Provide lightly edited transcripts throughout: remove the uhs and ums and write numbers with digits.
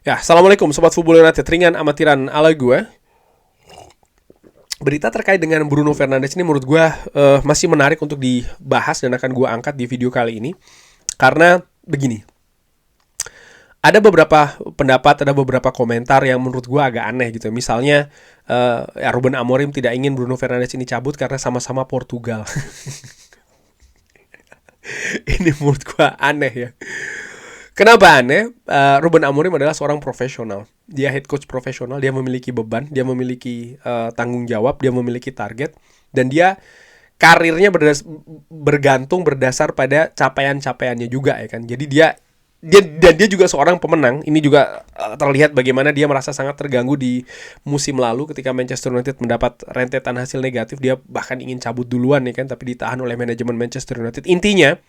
Ya, Assalamualaikum Sobat Football United, ringan amatiran ala gue. Berita terkait dengan Bruno Fernandes ini menurut gue masih menarik untuk dibahas dan akan gue angkat di video kali ini. Karena begini, ada beberapa pendapat, ada beberapa komentar yang menurut gue agak aneh gitu. Misalnya, Ruben Amorim tidak ingin Bruno Fernandes ini cabut karena sama-sama Portugal. Ini menurut gue aneh ya. Kenapa aneh? Ruben Amorim adalah seorang profesional. Dia head coach profesional, dia memiliki beban, dia memiliki tanggung jawab, dia memiliki target, dan dia karirnya bergantung berdasar pada capaian-capaiannya juga ya kan. Jadi dia juga seorang pemenang. Ini juga terlihat bagaimana dia merasa sangat terganggu di musim lalu ketika Manchester United mendapat rentetan hasil negatif. Dia bahkan ingin cabut duluan ya kan, tapi ditahan oleh manajemen Manchester United. Intinya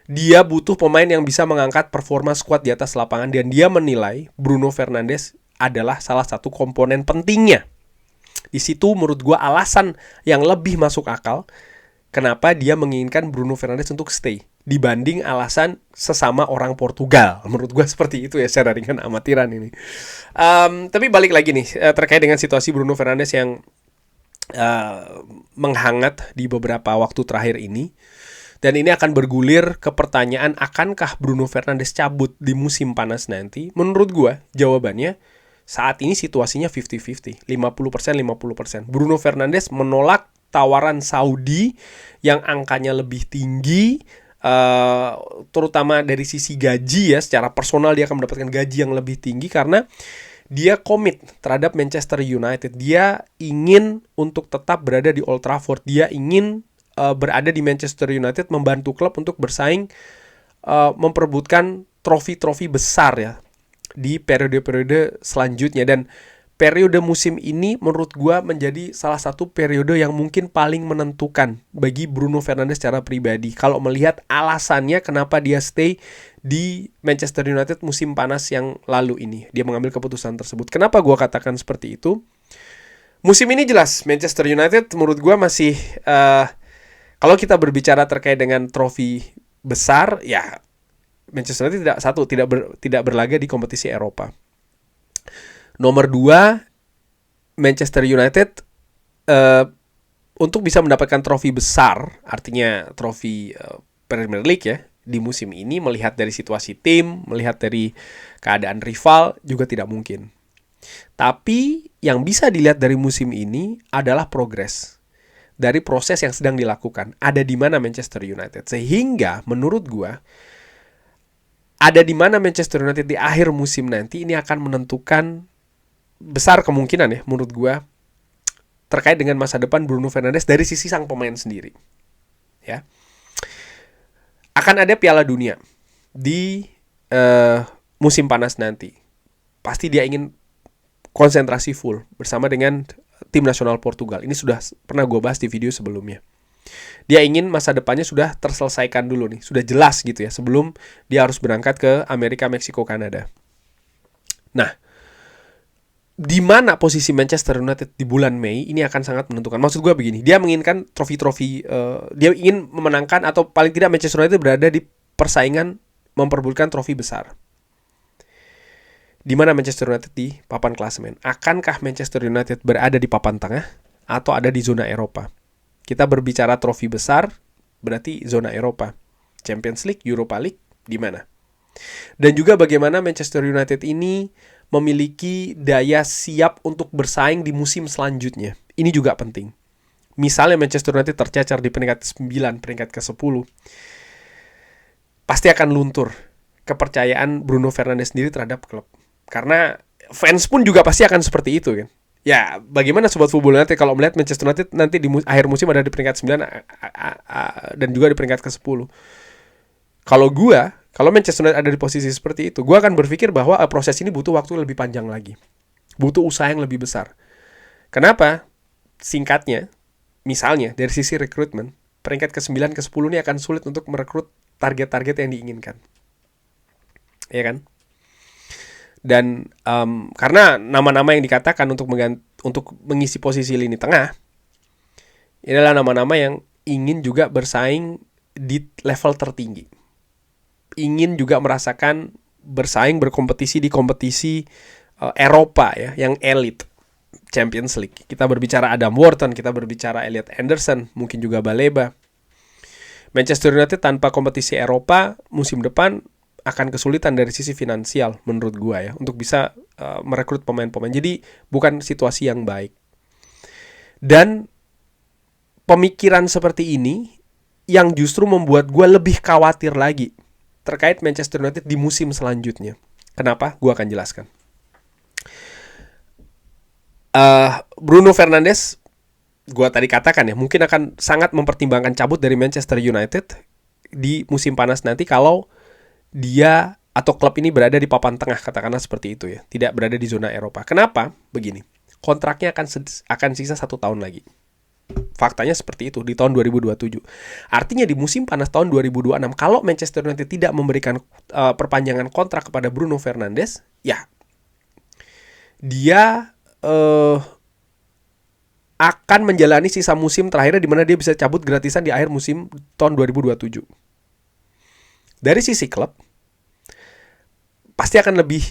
dia butuh pemain yang bisa mengangkat performa skuad di atas lapangan, dan dia menilai Bruno Fernandes adalah salah satu komponen pentingnya. Di situ menurut gue alasan yang lebih masuk akal kenapa dia menginginkan Bruno Fernandes untuk stay dibanding alasan sesama orang Portugal. Menurut gue seperti itu ya, secara ringan amatiran ini. Tapi balik lagi nih terkait dengan situasi Bruno Fernandes yang menghangat di beberapa waktu terakhir ini. Dan ini akan bergulir ke pertanyaan, akankah Bruno Fernandes cabut di musim panas nanti? Menurut gue, jawabannya saat ini situasinya 50-50, 50%-50%. Bruno Fernandes menolak tawaran Saudi yang angkanya lebih tinggi, terutama dari sisi gaji ya. Secara personal dia akan mendapatkan gaji yang lebih tinggi karena dia komit terhadap Manchester United. Dia ingin untuk tetap berada di Old Trafford. Dia ingin berada di Manchester United, membantu klub untuk bersaing, memperebutkan trofi-trofi besar ya di periode-periode selanjutnya. Dan periode musim ini menurut gue menjadi salah satu periode yang mungkin paling menentukan bagi Bruno Fernandes secara pribadi. Kalau melihat alasannya kenapa dia stay di Manchester United musim panas yang lalu ini, dia mengambil keputusan tersebut. Kenapa gue katakan seperti itu? Musim ini jelas Manchester United menurut gue masih kalau kita berbicara terkait dengan trofi besar, ya Manchester United tidak berlaga di kompetisi Eropa. Nomor 2, Manchester United untuk bisa mendapatkan trofi besar, artinya trofi Premier League ya, di musim ini, melihat dari situasi tim, melihat dari keadaan rival, juga tidak mungkin. Tapi yang bisa dilihat dari musim ini adalah progres dari proses yang sedang dilakukan. Ada di mana Manchester United. Sehingga menurut gue, ada di mana Manchester United di akhir musim nanti ini akan menentukan besar kemungkinan ya menurut gue terkait dengan masa depan Bruno Fernandes dari sisi sang pemain sendiri. Ya. Akan ada Piala Dunia di musim panas nanti. Pasti dia ingin konsentrasi full bersama dengan tim nasional Portugal. Ini sudah pernah gue bahas di video sebelumnya. Dia ingin masa depannya sudah terselesaikan dulu nih, sudah jelas gitu ya, sebelum dia harus berangkat ke Amerika, Meksiko, Kanada. Nah, di mana posisi Manchester United di bulan Mei ini akan sangat menentukan. Maksud gue begini, dia menginginkan trofi-trofi, dia ingin memenangkan atau paling tidak Manchester United berada di persaingan memperebutkan trofi besar. Di mana Manchester United di papan klasemen? Akankah Manchester United berada di papan tengah atau ada di zona Eropa? Kita berbicara trofi besar, berarti zona Eropa. Champions League, Europa League, di mana? Dan juga bagaimana Manchester United ini memiliki daya siap untuk bersaing di musim selanjutnya. Ini juga penting. Misalnya Manchester United tercecer di peringkat 9, peringkat ke-10, pasti akan luntur kepercayaan Bruno Fernandes sendiri terhadap klub. Karena fans pun juga pasti akan seperti itu kan. Ya, bagaimana Sobat Football United kalau melihat Manchester United nanti di akhir musim ada di peringkat 9 dan juga di peringkat ke-10. Kalau Manchester United ada di posisi seperti itu, gue akan berpikir bahwa proses ini butuh waktu lebih panjang lagi. Butuh usaha yang lebih besar. Kenapa? Singkatnya, misalnya dari sisi rekrutmen, peringkat ke-9, ke-10 ini akan sulit untuk merekrut target-target yang diinginkan. Ya kan? Dan karena nama-nama yang dikatakan untuk mengisi posisi lini tengah, ini adalah nama-nama yang ingin juga bersaing di level tertinggi. Ingin juga merasakan bersaing, berkompetisi di kompetisi Eropa ya, yang elite, Champions League. Kita berbicara Adam Wharton, kita berbicara Elliot Anderson, mungkin juga Baleba. Manchester United tanpa kompetisi Eropa musim depan akan kesulitan dari sisi finansial menurut gua ya, untuk bisa merekrut pemain-pemain. Jadi bukan situasi yang baik. Dan pemikiran seperti ini yang justru membuat gua lebih khawatir lagi terkait Manchester United di musim selanjutnya. Kenapa? Gua akan jelaskan. Bruno Fernandes, gua tadi katakan ya, mungkin akan sangat mempertimbangkan cabut dari Manchester United di musim panas nanti kalau dia atau klub ini berada di papan tengah, katakanlah seperti itu ya, tidak berada di zona Eropa. Kenapa? Begini, kontraknya akan sisa 1 tahun lagi. Faktanya seperti itu di tahun 2027. Artinya di musim panas tahun 2026, kalau Manchester United tidak memberikan perpanjangan kontrak kepada Bruno Fernandes, ya dia akan menjalani sisa musim terakhirnya di mana dia bisa cabut gratisan di akhir musim tahun 2027. Dari sisi klub, pasti akan lebih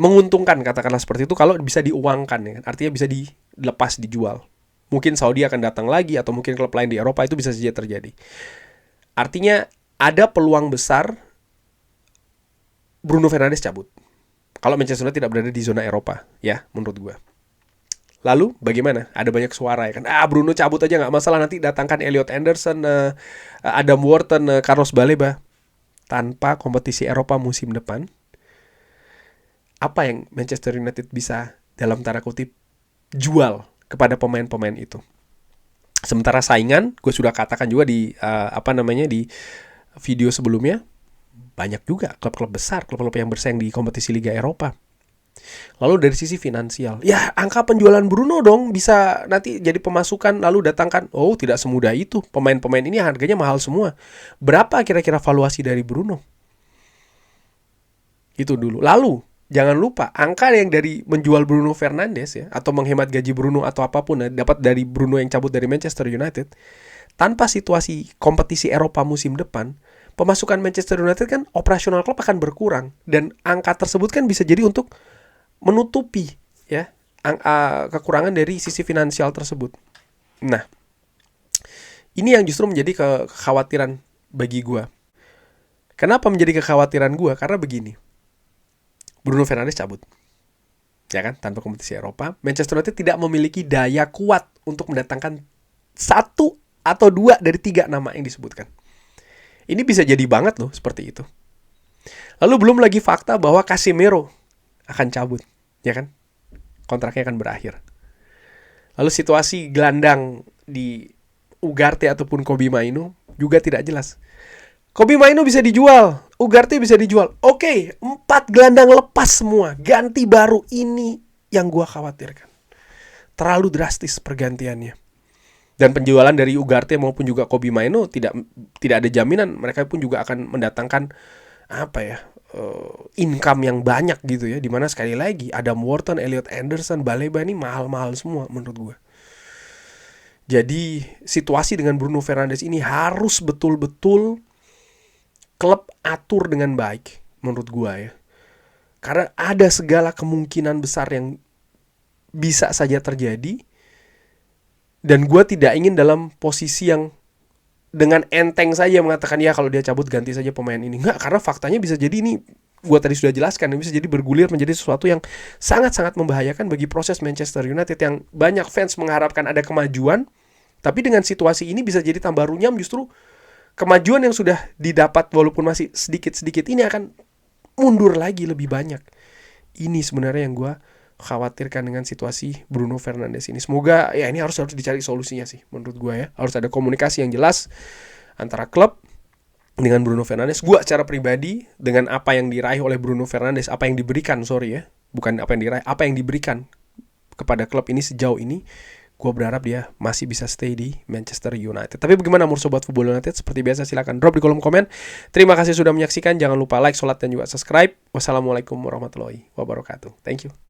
menguntungkan, katakanlah seperti itu, kalau bisa diuangkan ya. Artinya bisa dilepas, dijual. Mungkin Saudi akan datang lagi, atau mungkin klub lain di Eropa, itu bisa saja terjadi. Artinya ada peluang besar Bruno Fernandes cabut kalau Manchester United tidak berada di zona Eropa, ya menurut gue. Lalu bagaimana? Ada banyak suara ya kan. Bruno cabut aja nggak masalah, nanti datangkan Elliot Anderson, Adam Wharton, Carlos Baleba. Tanpa kompetisi Eropa musim depan, apa yang Manchester United bisa dalam tanda kutip jual kepada pemain-pemain itu? Sementara saingan, gue sudah katakan juga di di video sebelumnya, banyak juga klub-klub besar, klub-klub yang bersaing di kompetisi Liga Eropa. Lalu dari sisi finansial, ya angka penjualan Bruno dong bisa nanti jadi pemasukan, lalu datangkan. Oh, tidak semudah itu. Pemain-pemain ini harganya mahal semua. Berapa kira-kira valuasi dari Bruno? Itu dulu. Lalu jangan lupa angka yang dari menjual Bruno Fernandes ya, atau menghemat gaji Bruno atau apapun dapat dari Bruno yang cabut dari Manchester United. Tanpa situasi kompetisi Eropa musim depan, pemasukan Manchester United kan, operasional klub akan berkurang, dan angka tersebut kan bisa jadi untuk menutupi ya kekurangan dari sisi finansial tersebut. Nah, ini yang justru menjadi kekhawatiran bagi gue. Kenapa menjadi kekhawatiran gue? Karena begini, Bruno Fernandes cabut, ya kan, tanpa kompetisi Eropa. Manchester United tidak memiliki daya kuat untuk mendatangkan 1 atau 2 dari 3 nama yang disebutkan. Ini bisa jadi banget loh seperti itu. Lalu belum lagi fakta bahwa Casemiro akan cabut, ya kan? Kontraknya akan berakhir. Lalu situasi gelandang di Ugarte ataupun Kobbie Mainoo juga tidak jelas. Kobbie Mainoo bisa dijual, Ugarte bisa dijual. Oke, 4 gelandang lepas semua, ganti baru. Ini yang gua khawatirkan. Terlalu drastis pergantiannya. Dan penjualan dari Ugarte maupun juga Kobbie Mainoo tidak ada jaminan mereka pun juga akan mendatangkan income yang banyak gitu ya, dimana sekali lagi Adam Wharton, Elliot Anderson, Baleba ini mahal-mahal semua menurut gue. Jadi situasi dengan Bruno Fernandes ini harus betul-betul klub atur dengan baik menurut gue ya, karena ada segala kemungkinan besar yang bisa saja terjadi, dan gue tidak ingin dalam posisi yang dengan enteng saja mengatakan ya kalau dia cabut ganti saja pemain ini. Enggak, karena faktanya bisa jadi ini, gue tadi sudah jelaskan, bisa jadi bergulir menjadi sesuatu yang sangat-sangat membahayakan bagi proses Manchester United yang banyak fans mengharapkan ada kemajuan. Tapi dengan situasi ini bisa jadi tambah runyam, justru kemajuan yang sudah didapat walaupun masih sedikit-sedikit ini akan mundur lagi lebih banyak. Ini sebenarnya yang gue khawatirkan dengan situasi Bruno Fernandes ini. Semoga ya ini harus dicari solusinya sih menurut gue ya. Harus ada komunikasi yang jelas antara klub dengan Bruno Fernandes. Gue secara pribadi dengan apa yang diraih oleh Bruno Fernandes, apa yang diberikan, bukan apa yang diraih, apa yang diberikan kepada klub ini sejauh ini, gue berharap dia masih bisa stay di Manchester United. Tapi bagaimana menurut Sobat Football United? Seperti biasa silahkan drop di kolom komen. Terima kasih sudah menyaksikan. Jangan lupa like, sholat, dan juga subscribe. Wassalamualaikum warahmatullahi wabarakatuh. Thank you.